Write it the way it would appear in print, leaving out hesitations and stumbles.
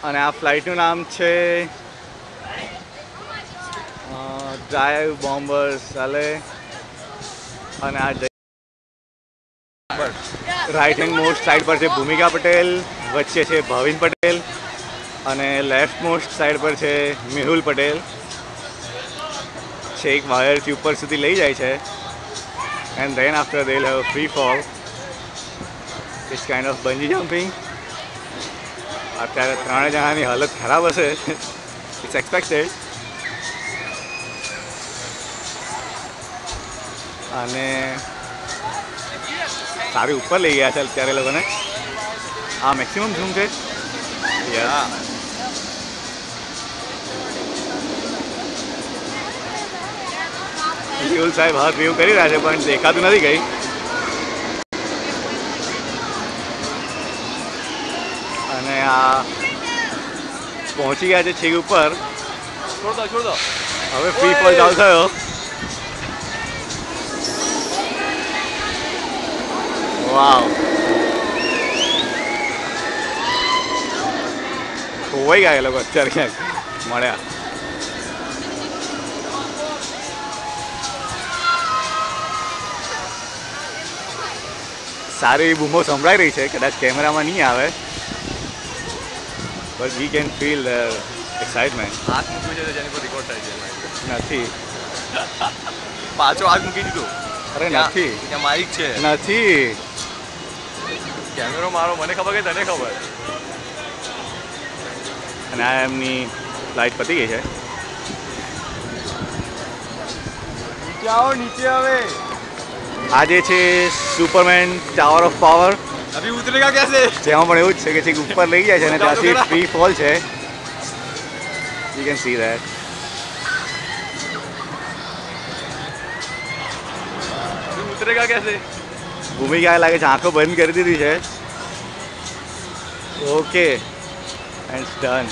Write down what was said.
અને આ ફ્લાઇટનું નામ છે ડ્રાઈવ બોમ્બર્સ ચાલે. અને આ રાઇટ હેન્ડ મોસ્ટ સાઈડ પર છે ભૂમિકા પટેલ, વચ્ચે છે ભાવિન પટેલ અને લેફ્ટ મોસ્ટ સાઈડ પર છે મેહુલ પટેલ. છે એક વાયરથી ઉપર સુધી લઈ જાય છે and then after they have free fall. It's kind of bungee jumping. અત્યારે 3 જણાની હાલત ખરાબ હશે, ઇટ્સ એક્સપેક્ટેડ. અને સારી ઉપર લઈ ગયા છે અત્યારે લોકોને. આ મેક્સિમમ ઝૂમ છે. મેહુલ સાહેબ હાથ વ્યૂ કરી રહ્યા છે પણ દેખાતું નથી કંઈ. અને આ પહોંચી ગયા છે છેક ઉપર. હવે ફ્રી ફોલ ચાલુ થયો. વાવ, ખોવાઈ ગયા એ લોકો અત્યારે ક્યાંક મળ્યા. સારી બૂમો સંભળાઈ રહી છે, કદાચ કેમેરામાં નહીં આવે but we can feel the excitement. હાથ મૂકી છે જેની પર રેકોર્ડ થાય છે. નથી, પાછો હાથ મૂકી દીધો. અરે નથી, ત્યાં માઇક છે. નથી. કેમેરો મારો, મને ખબર કે તને ખબર. અને આ એમની ફ્લાઇટ પતી ગઈ છે. નીચે આવો, નીચે આવે. આજે છે સુપરમેન ટાવર ઓફ પાવર. અભી ઉતરેગા કેસે? જેમાં પણ એવું જ છે કે છેક ઉપર લઈ જાય છે અને ત્યાંથી ફ્રી ફોલ છે. You can see that. ઉતરેગા કેસે? ભૂમિકાએ લાગે છે આંખો બંધ કરી દીધી છે. Okay and done.